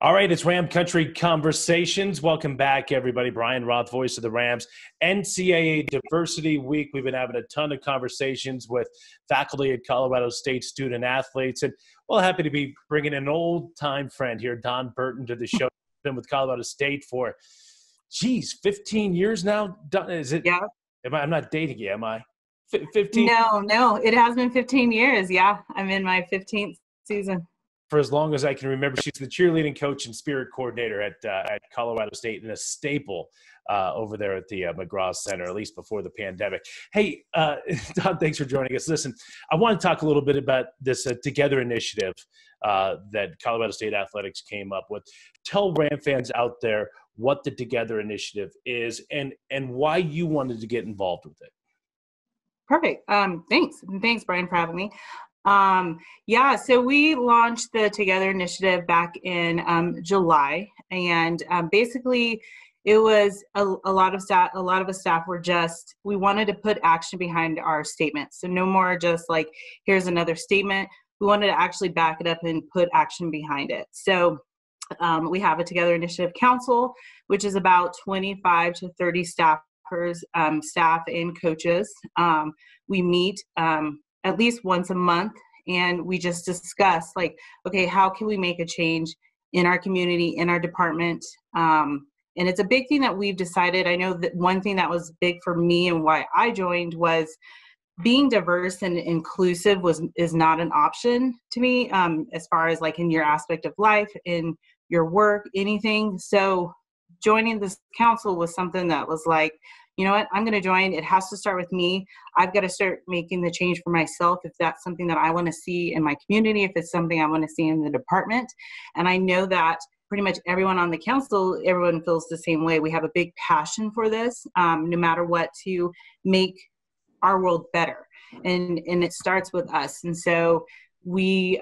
All right, it's Ram Country Conversations. Welcome back, everybody. Brian Roth, voice of the Rams. NCAA Diversity Week. We've been having a ton of conversations with faculty at Colorado State, student athletes, and well, happy to be bringing an old-time friend here, Don Burton, to the show. Been with Colorado State for, 15 years now. Don, is it? Yeah. I'm not dating you, am I? 15? No, it has been 15 years. Yeah, I'm in my 15th season. For as long as I can remember. She's the cheerleading coach and spirit coordinator at Colorado State and a staple over there at the McGraw Center, at least before the pandemic. Hey, Don, thanks for joining us. Listen, I want to talk a little bit about this Together initiative that Colorado State Athletics came up with. Tell Ram fans out there what the Together initiative is and why you wanted to get involved with it. Perfect. Thanks, Brian, for having me. So we launched the Together initiative back in July, and basically it was a lot of staff. A lot of us staff were we wanted to put action behind our statements. So no more just like, here's another statement. We wanted to actually back it up and put action behind it. So we have a Together Initiative Council, which is about 25 to 30 staffers, staff and coaches. We meet at least once a month, and we just discuss like, okay, how can we make a change in our community, in our department? And it's a big thing that we've decided. I know that one thing that was big for me and why I joined was being diverse and inclusive is not an option to me, as far as like in your aspect of life, in your work, anything. So joining this council was something that was like, you know what, I'm going to join. It has to start with me. I've got to start making the change for myself if that's something that I want to see in my community, if it's something I want to see in the department. And I know that pretty much everyone on the council, everyone feels the same way. We have a big passion for this, no matter what, to make our world better. And it starts with us. And so we,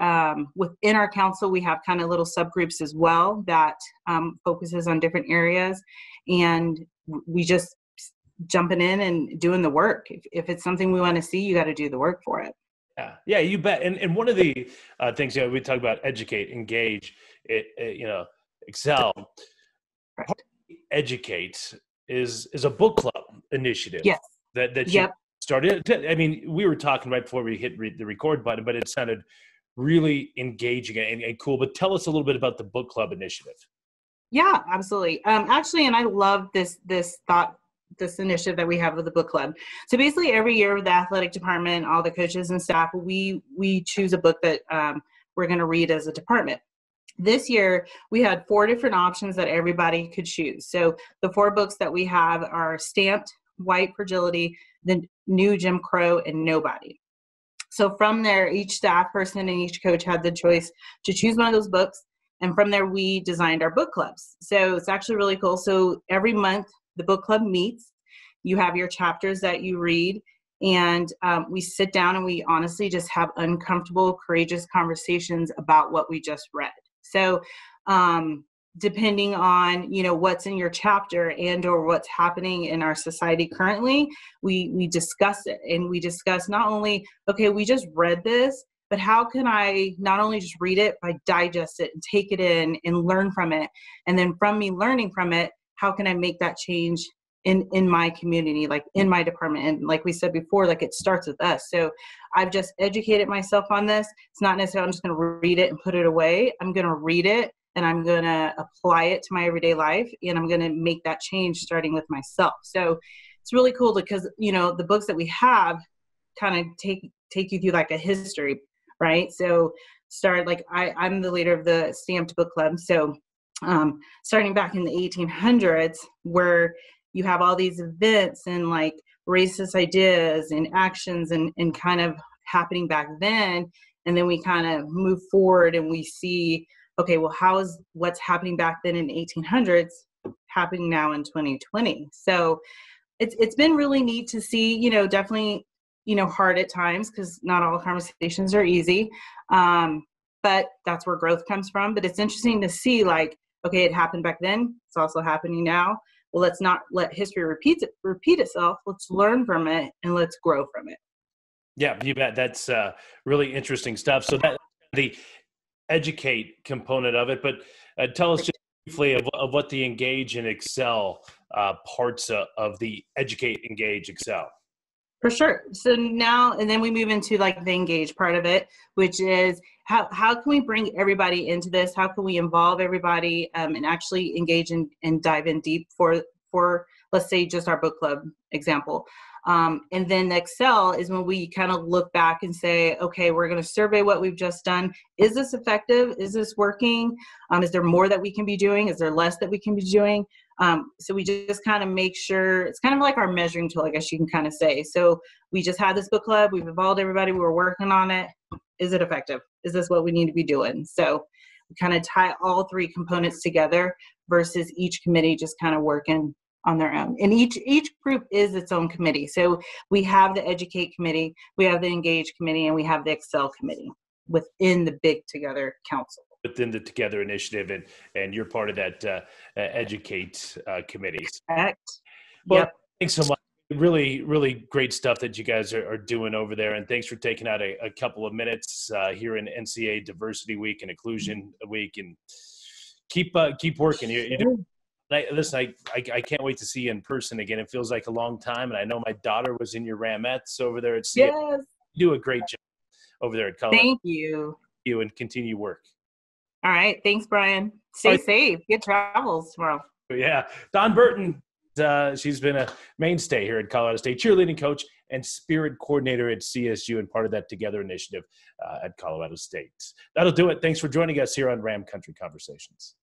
within our council, we have kind of little subgroups as well that focuses on different areas. And we just jumping in and doing the work. If it's something we want to see, you got to do the work for it. Yeah, you bet. And one of the things we talk about, educate, engage, excel. Right. Educate is a book club initiative. Yes. That you started. I mean, we were talking right before we hit the record button, but it sounded really engaging and cool. But tell us a little bit about the book club initiative. Yeah, absolutely. Actually, and I love this initiative that we have with the book club. So basically every year with the athletic department, all the coaches and staff, we choose a book that we're going to read as a department. This year, we had 4 different options that everybody could choose. So the 4 books that we have are Stamped, White Fragility, The New Jim Crow, and Nobody. So from there, each staff person and each coach had the choice to choose one of those books. And from there, we designed our book clubs. So it's actually really cool. So every month, the book club meets. You have your chapters that you read, and we sit down and we honestly just have uncomfortable, courageous conversations about what we just read. So depending on, what's in your chapter and or what's happening in our society currently, we discuss it. And we discuss not only, okay, we just read this, but how can I not only just read it, but digest it and take it in and learn from it? And then from me learning from it, how can I make that change in my community, like in my department? And like we said before, like it starts with us. So I've just educated myself on this. It's not necessarily I'm just going to read it and put it away. I'm going to read it and I'm going to apply it to my everyday life. And I'm going to make that change starting with myself. So it's really cool because, the books that we have kind of take you through like a history, right? So start like I'm the leader of the Stamped Book Club. So starting back in the 1800s, where you have all these events and like racist ideas and actions and kind of happening back then. And then we kind of move forward and we see, okay, well, how is what's happening back then in the 1800s happening now in 2020? So it's been really neat to see, definitely, hard at times because not all conversations are easy. But that's where growth comes from. But it's interesting to see like, okay, it happened back then. It's also happening now. Well, let's not let history repeat itself. Let's learn from it and let's grow from it. Yeah, you bet. That's really interesting stuff. So that the educate component of it, but tell us just briefly of what the engage and excel parts of the educate, engage, excel. For sure. So now, and then we move into like the engage part of it, which is how can we bring everybody into this? How can we involve everybody and actually engage and dive in deep for let's say just our book club example. And then Excel is when we kind of look back and say, okay, we're going to survey what we've just done. Is this effective? Is this working? Is there more that we can be doing? Is there less that we can be doing? So we just kind of make sure, it's kind of like our measuring tool, I guess you can kind of say. So we just had this book club, we've involved everybody, we were working on it. Is it effective? Is this what we need to be doing? So we kind of tie all three components together versus each committee just kind of working on their own. And each group is its own committee. So we have the Educate committee, we have the Engage committee, and we have the Excel committee within the big Together Council. Within the Together Initiative, and you're part of that Educate committee. Correct. Well, yep. Thanks so much. Really, really great stuff that you guys are doing over there. And thanks for taking out a couple of minutes here in NCA Diversity Week and Inclusion Week. And keep working. Listen, I can't wait to see you in person again. It feels like a long time. And I know my daughter was in your Ramettes over there at CA. Yes. You do a great job over there at Colorado. Thank you. You and continue work. All right. Thanks, Brian. Stay safe. Good travels tomorrow. Yeah. Dawn Burton, she's been a mainstay here at Colorado State, cheerleading coach and spirit coordinator at CSU and part of that Together initiative at Colorado State. That'll do it. Thanks for joining us here on Ram Country Conversations.